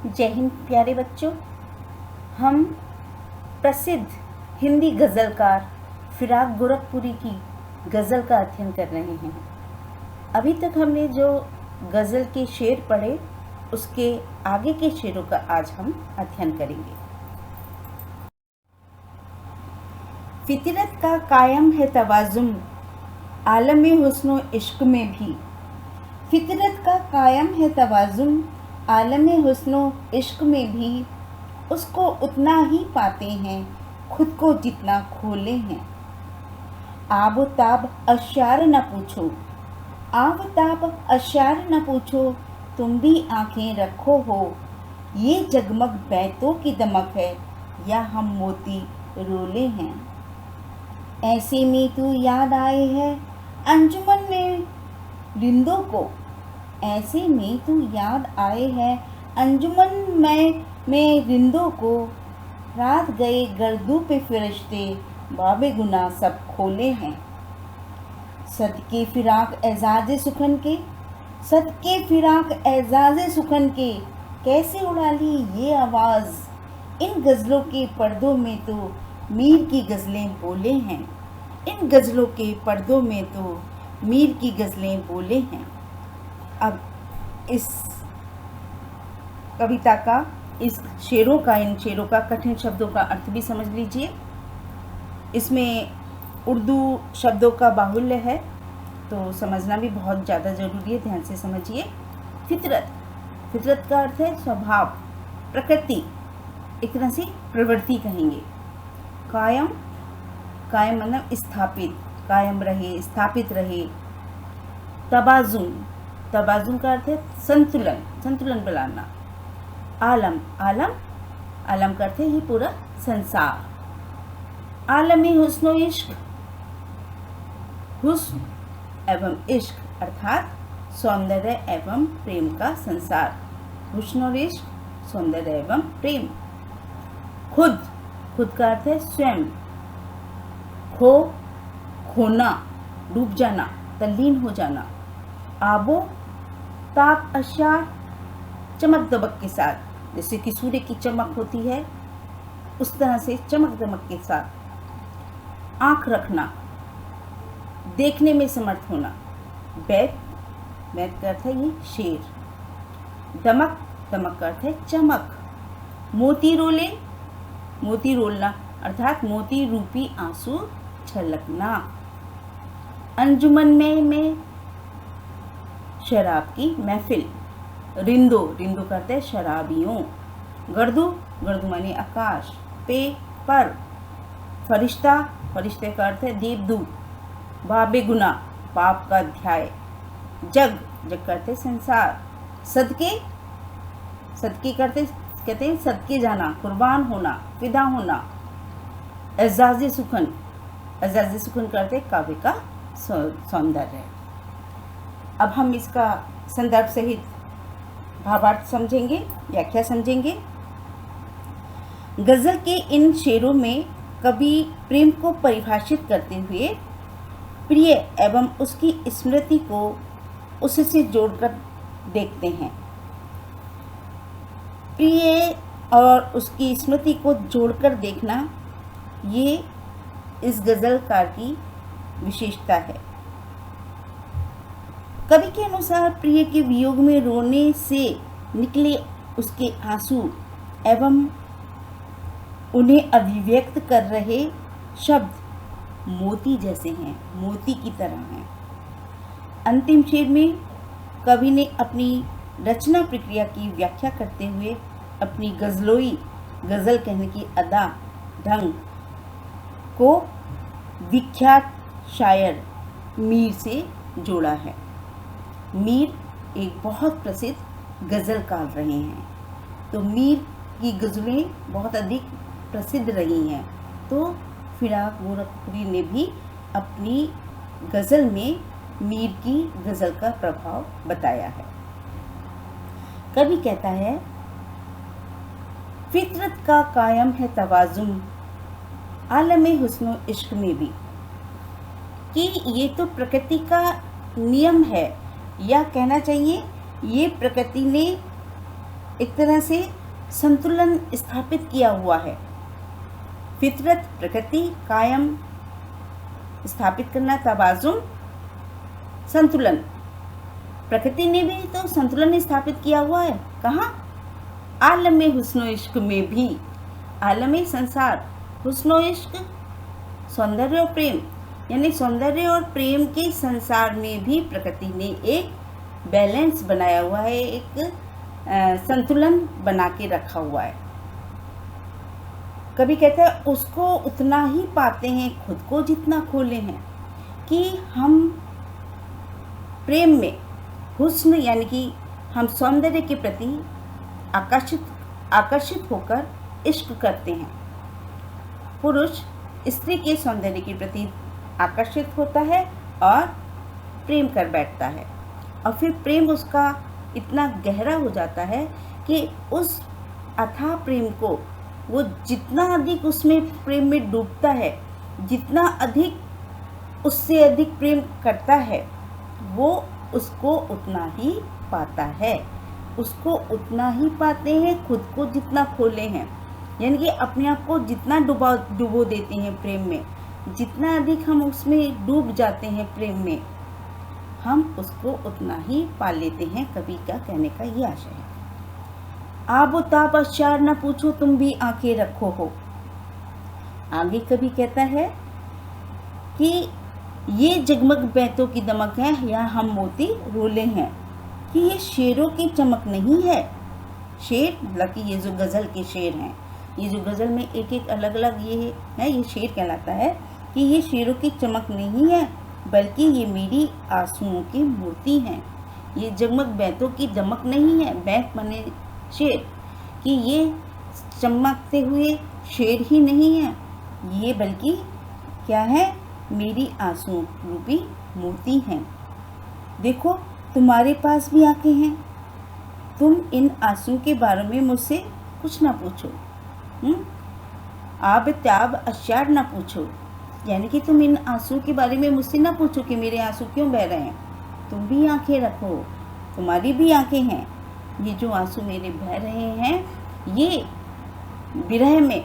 जय हिंद प्यारे बच्चों। हम प्रसिद्ध हिंदी गज़लकार फिराक गोरखपुरी की गज़ल का अध्ययन कर रहे हैं। अभी तक हमने जो गज़ल के शेर पढ़े उसके आगे के शेरों का आज हम अध्ययन करेंगे। फितरत का कायम है तवाज़ुन आलम हुस्न इश्क में भी। फितरत का कायम है तवाज़ुन आलम हुस्न इश्क में भी। उसको उतना ही पाते हैं खुद को जितना खोले हैं। आब ताब अशार न पूछो, आब ताब अशार न पूछो, तुम भी आंखें रखो हो। ये जगमग बैतों की दमक है या हम मोती रोले हैं। ऐसे में तू याद आए है अंजुमन में रिंदों को। ऐसे में तू याद आए है अंजुमन में रिंदों को। रात गए गर्दू पे फरिश्ते बाबे गुनाह सब खोले हैं। सदके फिराक एजाज सुखन के, सदके फिराक एजाज सुखन के, कैसे उड़ा ली ये आवाज़। इन गज़लों के पर्दों में तो मीर की गज़लें बोले हैं। इन गज़लों के पर्दों में तो मीर की गज़लें बोले हैं। अब इस कविता का, इस शेरों का, इन शेरों का कठिन शब्दों का अर्थ भी समझ लीजिए। इसमें उर्दू शब्दों का बाहुल्य है तो समझना भी बहुत ज़्यादा ज़रूरी है। ध्यान से समझिए। फितरत, फितरत का अर्थ है स्वभाव, प्रकृति, एक तरह से प्रवृत्ति कहेंगे। कायम, कायम मतलब स्थापित, कायम रहे, स्थापित रहे। तवाज़ुन, तवाज़ुन का अर्थ है संतुलन, संतुलन बनाना। आलम, आलम, आलम का अर्थ है ये पूरा संसार। आलमी हुस्न इश्क, हुस्न एवं इश्क अर्थात सौंदर्य एवं प्रेम का संसार। हुस्न और इश्क, सौंदर्य एवं प्रेम। खुद, खुद का अर्थ है स्वयं। खो, खोना, डूब जाना, तल्लीन हो जाना। आबो ताब अशार, चमक दमक के साथ, जैसे कि सूर्य की चमक होती है उस तरह से चमक दमक के साथ। आंख रखना, देखने में समर्थ होना। बैत, बैत का अर्थ है ये शेर। दमक, दमक का अर्थ है चमक। मोती रोले, मोती रोलना अर्थात मोती रूपी आंसू छलकना। अंजुमन में शराब की महफिल। रिंदो, रिंदो करते हैं शराबियों। गर्दू, गर्दू माने आकाश। पे, पर। फरिश्ता, फरिश्ते का अर्थ है देवदूत। बाबे गुना, पाप का अध्याय। जग, जग करते हैं संसार। सदके, सदके करते कहते हैं सदके जाना, कुर्बान होना, फिदा होना। एजाज सुखन, एजाज सुखन करते काव्य का सौंदर्य। अब हम इसका संदर्भ सहित भावार्थ समझेंगे, व्याख्या समझेंगे। गज़ल के इन शेरों में कवि प्रेम को परिभाषित करते हुए प्रिय एवं उसकी स्मृति को उससे जोड़कर देखते हैं। प्रिय और उसकी स्मृति को जोड़कर देखना ये इस गज़लकार की विशेषता है। कवि के अनुसार प्रिय के वियोग में रोने से निकले उसके आंसू एवं उन्हें अभिव्यक्त कर रहे शब्द मोती जैसे हैं, मोती की तरह हैं। अंतिम शेर में कवि ने अपनी रचना प्रक्रिया की व्याख्या करते हुए अपनी गज़लोई, गज़ल कहने की अदा, ढंग को विख्यात शायर मीर से जोड़ा है। मीर एक बहुत प्रसिद्ध गज़लकार रहे हैं, तो मीर की गज़लें बहुत अधिक प्रसिद्ध रही हैं। तो फिराक गोरखपुरी ने भी अपनी गज़ल में मीर की गज़ल का प्रभाव बताया है। कवि कहता है, फितरत का कायम है तवाज़ुन आलम हुस्न इश्क में भी, कि ये तो प्रकृति का नियम है, या कहना चाहिए ये प्रकृति ने एक तरह से संतुलन स्थापित किया हुआ है। फितरत प्रकृति, कायम स्थापित करना, तवाज़ुन संतुलन। प्रकृति ने भी तो संतुलन स्थापित किया हुआ है। कहाँ? आलम हुस्नो इश्क में भी। आलम संसार, हुस्नो इश्क सौंदर्य और प्रेम, यानी सौंदर्य और प्रेम के संसार में भी प्रकृति ने एक बैलेंस बनाया हुआ है, एक संतुलन बना के रखा हुआ है। कभी कहते हैं उसको उतना ही पाते हैं खुद को जितना खोले हैं, कि हम प्रेम में हुस्न यानी कि हम सौंदर्य के प्रति आकर्षित होकर इश्क करते हैं। पुरुष स्त्री के सौंदर्य के प्रति आकर्षित होता है और प्रेम कर बैठता है, और फिर प्रेम उसका इतना गहरा हो जाता है कि उस अथाह प्रेम को वो जितना अधिक उसमें प्रेम में डूबता है, जितना अधिक उससे अधिक प्रेम करता है, वो उसको उतना ही पाता है। उसको उतना ही पाते हैं खुद को जितना खोले हैं, यानी कि अपने आप को जितना डुबो देते हैं प्रेम में, जितना अधिक हम उसमें डूब जाते हैं प्रेम में, हम उसको उतना ही पा लेते हैं। कवि का कहने का ये आशय है। आबो ताब अश्चार न पूछो तुम भी आंखें रखो हो। आगे कवि कहता है कि ये जगमग बैतों की दमक है या हम मोती रोले हैं, कि ये शेरों की चमक नहीं है। शेर मतलब कि ये जो गज़ल के शेर हैं, ये जो गज़ल में एक एक अलग अलग ये है, ये शेर कहलाता है कि ये शेरों की चमक नहीं है, बल्कि ये मेरी आंसुओं के मोती हैं। ये जगमग बैतों की दमक नहीं है, बैत माने शेर, कि ये चमकते हुए शेर ही नहीं है, ये बल्कि क्या है, मेरी आंसुओं रूपी मोती हैं। देखो तुम्हारे पास भी आंखें हैं, तुम इन आंसू के बारे में मुझसे कुछ ना पूछो। आब त्याब अश्चार ना पूछो, यानी कि तुम इन आंसू के बारे में मुझसे ना पूछो कि मेरे आंसू क्यों बह रहे हैं। तुम भी आंखें रखो, तुम्हारी भी आंखें हैं। ये जो आंसू मेरे बह रहे हैं, ये विरह में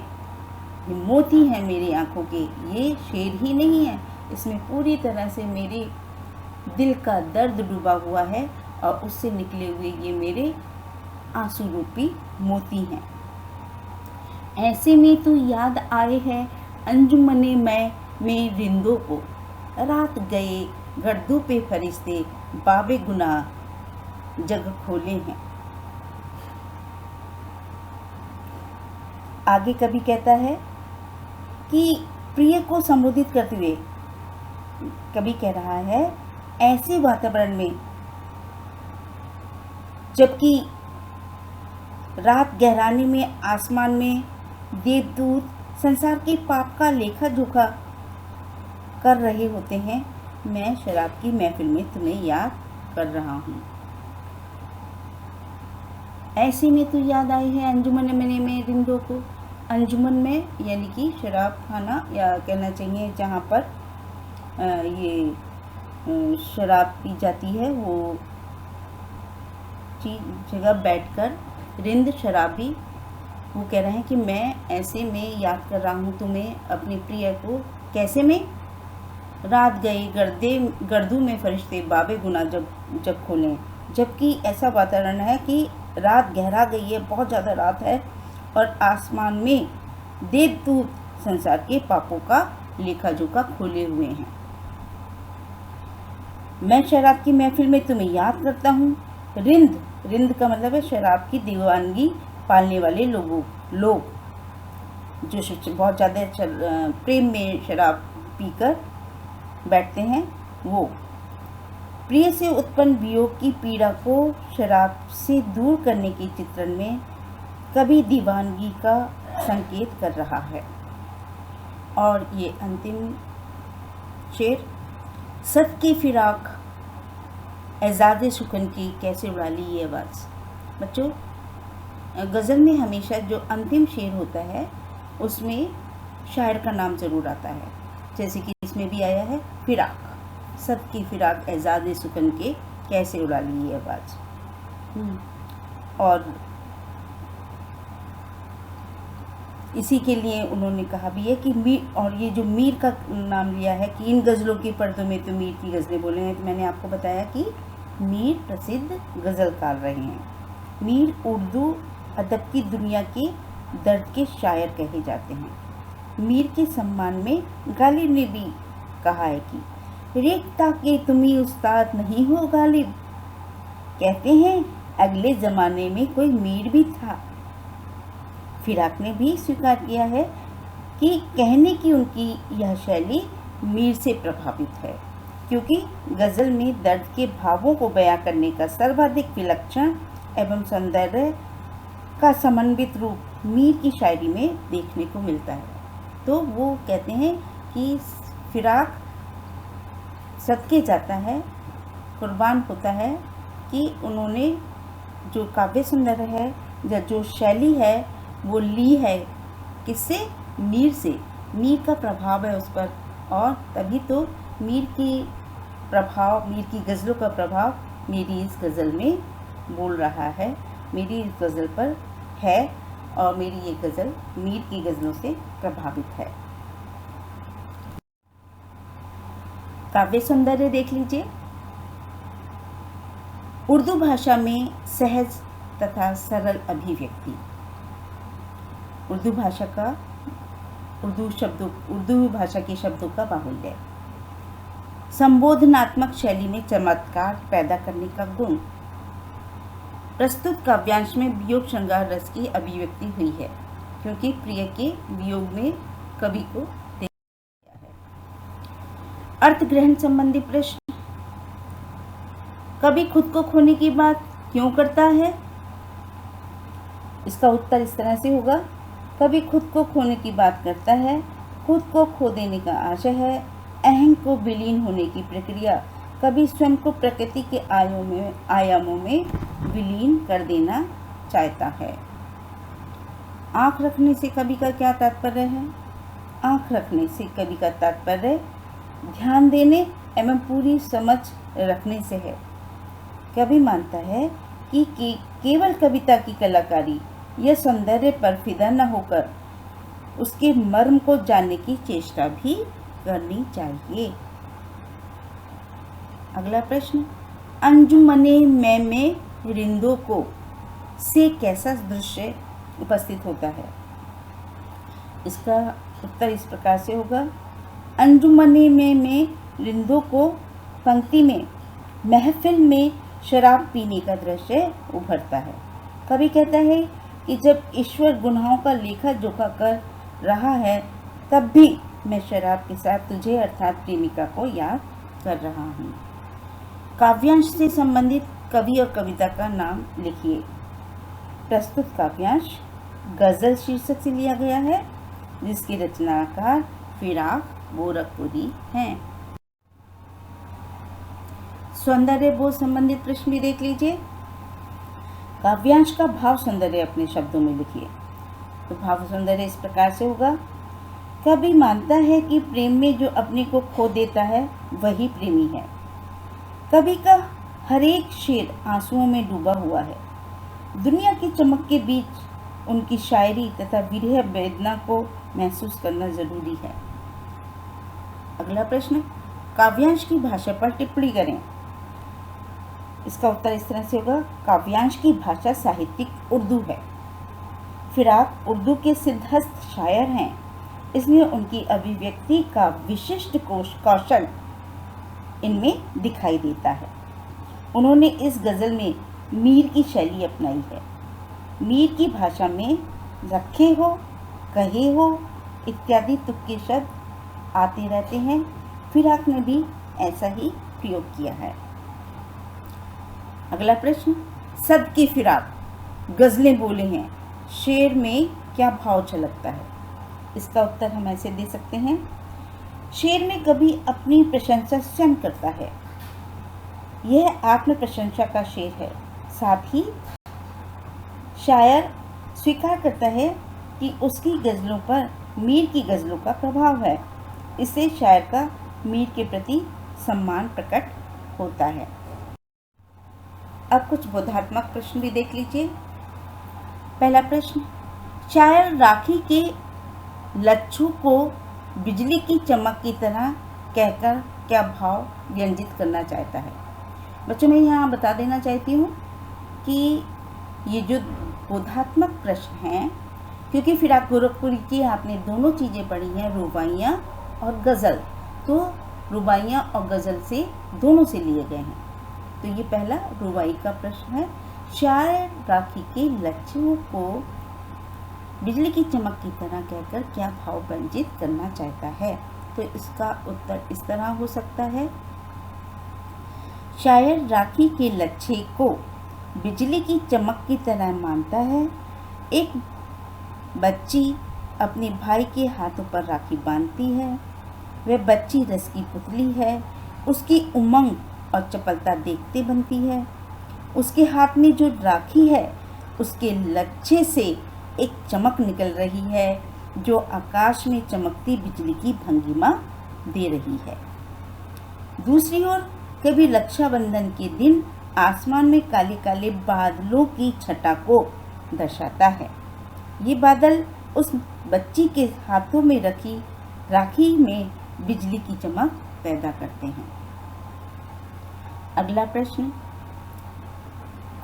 मोती हैं मेरी आंखों के, ये शेर ही नहीं है। इसमें पूरी तरह से मेरे दिल का दर्द डूबा हुआ है, और उससे निकले हुए ये मेरे आंसू रूपी मोती हैं। ऐसे में तो याद आए है अंजुमने में रिंदों को, रात गए गर्दों पे फरिश्ते बाबे गुनाह जग खोले हैं। आगे कभी कहता है कि प्रिय को संबोधित करते हुए कभी कह रहा है, ऐसे वातावरण में जबकि रात गहराने में आसमान में देवदूत संसार के पाप का लेखा जोखा कर रहे होते हैं, मैं शराब की महफिल में तुम्हें याद कर रहा हूँ। ऐसे में तो याद आई है अंजुमन में रिंदों को। अंजुमन में यानी कि शराब खाना, या कहना चाहिए जहाँ पर ये शराब पी जाती है, वो जगह बैठकर रिंद शराबी वो कह रहे हैं कि मैं ऐसे में याद कर रहा हूँ तुम्हें, अपने प्रिय को। कैसे में? रात गए गर्दू में फरिश्ते बाबे गुना जब खोलें, जबकि ऐसा वातावरण है कि रात गहरा गई है, बहुत ज़्यादा रात है, और आसमान में देवदूत संसार के पापों का लेखा जोखा खोले हुए हैं। मैं शराब की महफिल में तुम्हें याद करता हूँ। रिंद का मतलब है शराब की दीवानगी पालने वाले लोग जो बहुत ज़्यादा प्रेम में शराब पीकर बैठते हैं, वो प्रिय से उत्पन्न वियोग की पीड़ा को शराब से दूर करने के चित्रण में कभी दीवानगी का संकेत कर रहा है। और ये अंतिम शेर, सत की फिराक एजाज़े सुकन की कैसे उड़ा ली ये आवाज़। बच्चों, गज़ल में हमेशा जो अंतिम शेर होता है उसमें शायर का नाम ज़रूर आता है, जैसे कि इसमें भी आया है, फिराक, सत की फिराक एजाज़े सुकन के कैसे उड़ा ली ये आवाज़। और इसी के लिए उन्होंने कहा भी है कि मीर, और ये जो मीर का नाम लिया है कि इन गज़लों के पर्दों में तो मीर की गज़लें बोले हैं, तो मैंने आपको बताया कि मीर प्रसिद्ध गज़लकार रहे हैं। मीर उर्दू अदब की दुनिया के दर्द के शायर कहे जाते हैं। मीर के सम्मान में गालिब ने भी कहा है कि रेखता के तुम्ही उस्ताद नहीं हो गालिब। कहते हैं अगले ज़माने में कोई मीर भी था। फिराक ने भी स्वीकार किया है कि कहने की उनकी यह शैली मीर से प्रभावित है, क्योंकि गज़ल में दर्द के भावों को बयां करने का सर्वाधिक विलक्षण एवं सौंदर्य का समन्वित रूप मीर की शायरी में देखने को मिलता है। तो वो कहते हैं कि फिराक सदके जाता है, कुर्बान होता है कि उन्होंने जो काव्य सौंदर्य है या जो शैली है वो ली है किससे? मीर से। मीर का प्रभाव है उस पर, और तभी तो मीर की गज़लों का प्रभाव मेरी इस गज़ल में बोल रहा है, मेरी इस गज़ल पर है, और मेरी ये गज़ल मीर की गज़लों से प्रभावित है। काव्य सौंदर्य देख लीजिए। उर्दू भाषा में सहज तथा सरल अभिव्यक्ति। उर्दू भाषा के शब्दों का बाहुल्य। संबोधनात्मक शैली में चमत्कार पैदा करने का गुण। प्रस्तुत काव्यांश में वियोग श्रृंगार रस की अभिव्यक्ति हुई है, क्योंकि प्रिय के वियोग में कवि को देखा है। अर्थ ग्रहण संबंधी प्रश्न। कवि खुद को खोने की बात क्यों करता है? इसका उत्तर इस तरह से होगा। कवि खुद को खोने की बात करता है, खुद को खो देने का आशय है, अहं को विलीन होने की प्रक्रिया। कवि स्वयं को प्रकृति के आयामों में विलीन कर देना चाहता है। आँख रखने से कवि का क्या तात्पर्य है? आँख रखने से कवि का तात्पर्य ध्यान देने एवं पूरी समझ रखने से है। कवि मानता है कि केवल कविता की कलाकारी या सौंदर्य पर फिदा न होकर उसके मर्म को जानने की चेष्टा भी करनी चाहिए। अगला प्रश्न। अंजुमने में रिंदों को से कैसा दृश्य उपस्थित होता है? इसका उत्तर इस प्रकार से होगा। अंजुमने में रिंदों को पंक्ति में महफिल में शराब पीने का दृश्य उभरता है। कवि कहता है कि जब ईश्वर गुनाहों का लेखा जोखा कर रहा है, तब भी मैं शराब के साथ तुझे अर्थात प्रेमिका को याद कर रहा हूँ। काव्यांश से संबंधित कवि और कविता का नाम लिखिए। प्रस्तुत काव्यांश गज़ल शीर्षक से लिया गया है, जिसके रचनाकार फिराक गोरखपुरी हैं। सौंदर्य बोध संबंधित प्रश्न भी देख लीजिए। काव्यांश का भाव सौंदर्य अपने शब्दों में लिखिए। तो भाव सौंदर्य इस प्रकार से होगा। कवि मानता है कि प्रेम में जो अपने को खो देता है वही प्रेमी है। कवि का हर एक शेर आंसुओं में डूबा हुआ है। दुनिया की चमक के बीच उनकी शायरी तथा विरह वेदना को महसूस करना जरूरी है। अगला प्रश्न। काव्यांश की भाषा पर टिप्पणी करें। इसका उत्तर इस तरह से होगा। काव्यांश की भाषा साहित्यिक उर्दू है। फिराक उर्दू के सिद्धहस्त शायर हैं, इसलिए उनकी अभिव्यक्ति का विशिष्ट कौशल इनमें दिखाई देता है। उन्होंने इस गज़ल में मीर की शैली अपनाई है। मीर की भाषा में रखे हो, कहे हो इत्यादि तुक्के शब्द आते रहते हैं। फिराक ने भी ऐसा ही प्रयोग किया है। अगला प्रश्न। सद के फिराक गज़लें बोले हैं, शेर में क्या भाव झलकता है? इसका उत्तर हम ऐसे दे सकते हैं। शेर में कवि अपनी प्रशंसा स्वयं करता है। यह आत्म प्रशंसा का शेर है। साथ ही शायर स्वीकार करता है कि उसकी गज़लों पर मीर की गज़लों का प्रभाव है। इससे शायर का मीर के प्रति सम्मान प्रकट होता है। अब कुछ बोधात्मक प्रश्न भी देख लीजिए। पहला प्रश्न। शायर राखी के लच्छू को बिजली की चमक की तरह कहकर क्या भाव व्यंजित करना चाहता है। बच्चों, मैं यहाँ बता देना चाहती हूँ कि ये जो बोधात्मक प्रश्न हैं, क्योंकि फिराक गोरखपुरी की आपने दोनों चीज़ें पढ़ी हैं, रुबाइयाँ और गज़ल, तो रुबाइयाँ और गज़ल से दोनों से लिए गए हैं। तो ये पहला रुबाई का प्रश्न है, शायर राखी के लच्छुओं को बिजली की चमक की तरह कहकर क्या भाव व्यंजित करना चाहता है। तो इसका उत्तर इस तरह हो सकता है, शायर राखी के लच्छे को बिजली की चमक की तरह मानता है। एक बच्ची अपने भाई के हाथों पर राखी बांधती है। वह बच्ची रस की पुतली है। उसकी उमंग और चपलता देखते बनती है। उसके हाथ में जो राखी है, उसके लच्छे से एक चमक निकल रही है जो आकाश में चमकती बिजली की भंगिमा दे रही है। दूसरी ओर कभी रक्षाबंधन के दिन आसमान में काले काले बादलों की छटा को दर्शाता है। ये बादल उस बच्ची के हाथों में रखी राखी में बिजली की चमक पैदा करते हैं। अगला प्रश्न,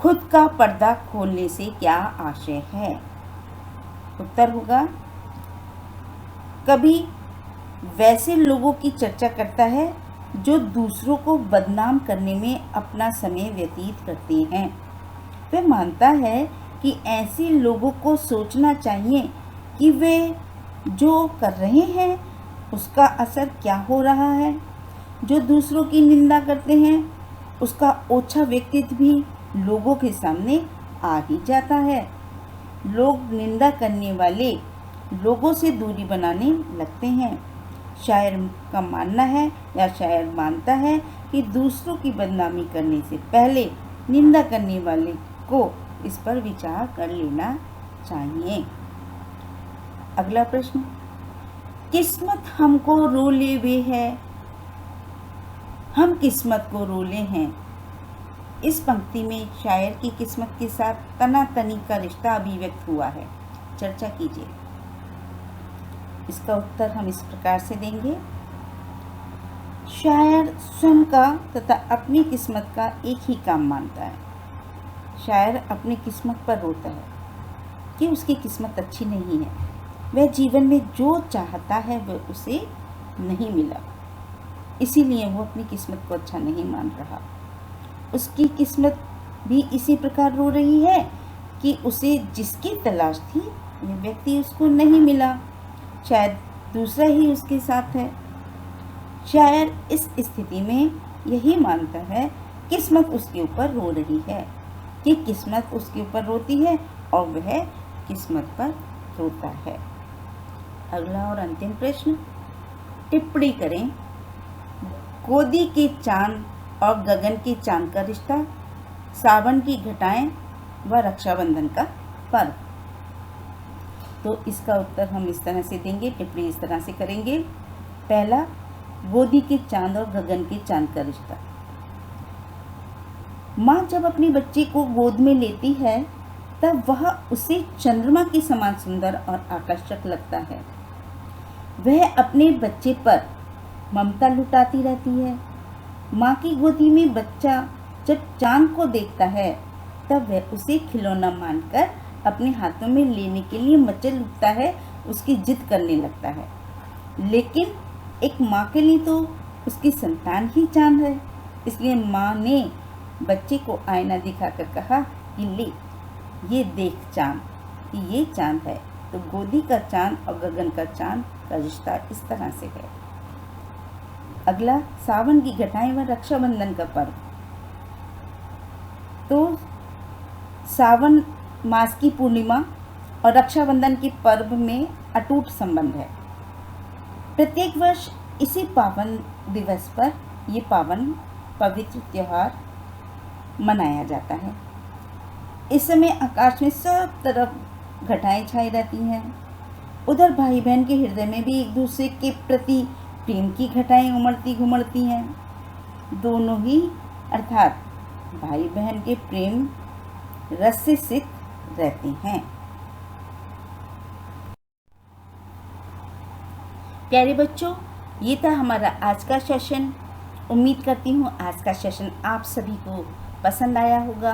खुद का पर्दा खोलने से क्या आशय है। उत्तर होगा, कभी वैसे लोगों की चर्चा करता है जो दूसरों को बदनाम करने में अपना समय व्यतीत करते हैं। वह मानता है कि ऐसे लोगों को सोचना चाहिए कि वे जो कर रहे हैं उसका असर क्या हो रहा है। जो दूसरों की निंदा करते हैं उसका ओछा व्यक्तित्व भी लोगों के सामने आ ही जाता है। लोग निंदा करने वाले लोगों से दूरी बनाने लगते हैं। शायर का मानना है या शायर मानता है कि दूसरों की बदनामी करने से पहले निंदा करने वाले को इस पर विचार कर लेना चाहिए। अगला प्रश्न, किस्मत हमको रोले हुए है, हम किस्मत को रोले हैं। इस पंक्ति में शायर की किस्मत के साथ तनातनी का रिश्ता अभिव्यक्त हुआ है। चर्चा कीजिए। इसका उत्तर हम इस प्रकार से देंगे, शायर स्वयं का तथा अपनी किस्मत का एक ही काम मानता है। शायर अपनी किस्मत पर रोता है कि उसकी किस्मत अच्छी नहीं है। वह जीवन में जो चाहता है वह उसे नहीं मिला, इसीलिए वो अपनी किस्मत को अच्छा नहीं मान रहा। उसकी किस्मत भी इसी प्रकार रो रही है कि उसे जिसकी तलाश थी वह व्यक्ति उसको नहीं मिला, शायद दूसरा ही उसके साथ है। शायर इस स्थिति में यही मानता है किस्मत उसके ऊपर रो रही है, कि किस्मत उसके ऊपर रोती है और वह किस्मत पर रोता है। अगला और अंतिम प्रश्न, टिप्पणी करें। गोदी के चांद और गगन के चांद का रिश्ता, सावन की घटाएं व रक्षाबंधन का पर्व। तो इसका उत्तर हम इस तरह से देंगे, टिप्पणी इस तरह से करेंगे। पहला, गोदी के चांद और गगन के चांद का रिश्ता। माँ जब अपनी बच्ची को गोद में लेती है तब वह उसे चंद्रमा के समान सुंदर और आकर्षक लगता है। वह अपने बच्चे पर ममता लुटाती रहती है। माँ की गोदी में बच्चा जब चांद को देखता है तब वह उसे खिलौना मानकर अपने हाथों में लेने के लिए मचल उठता है, उसकी जिद करने लगता है। लेकिन एक माँ के लिए तो उसकी संतान ही चांद है, इसलिए माँ ने बच्चे को आईना दिखाकर कहा कि ले ये देख चांद, कि ये चांद है। तो गोदी का चांद और गगन का चांद का रिश्ता इस तरह से है। अगला, सावन की घटाएं व रक्षाबंधन का पर्व। तो सावन मास की पूर्णिमा और रक्षाबंधन के पर्व में अटूट संबंध है। प्रत्येक वर्ष इसी पावन दिवस पर ये पावन पवित्र त्योहार मनाया जाता है। इस समय आकाश में सब तरफ घटाएं छाई रहती हैं। उधर भाई बहन के हृदय में भी एक दूसरे के प्रति प्रेम की घटाएं उमड़ती घुमड़ती हैं। दोनों ही अर्थात भाई बहन के प्रेम रस से सिक्त रहते हैं। प्यारे बच्चों, ये था हमारा आज का सेशन। उम्मीद करती हूँ आज का सेशन आप सभी को पसंद आया होगा।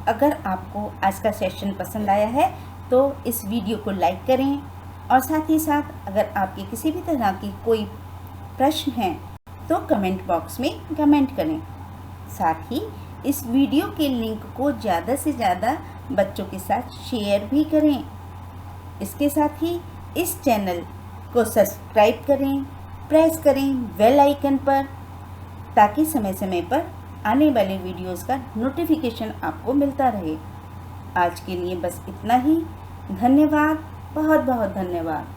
अगर आपको आज का सेशन पसंद आया है तो इस वीडियो को लाइक करें और साथ ही साथ अगर आपके किसी भी तरह की कोई प्रश्न हैं तो कमेंट बॉक्स में कमेंट करें। साथ ही इस वीडियो के लिंक को ज़्यादा से ज़्यादा बच्चों के साथ शेयर भी करें। इसके साथ ही इस चैनल को सब्सक्राइब करें, प्रेस करें बेल आइकन पर, ताकि समय समय पर आने वाले वीडियोस का नोटिफिकेशन आपको मिलता रहे। आज के लिए बस इतना ही। धन्यवाद, बहुत बहुत धन्यवाद।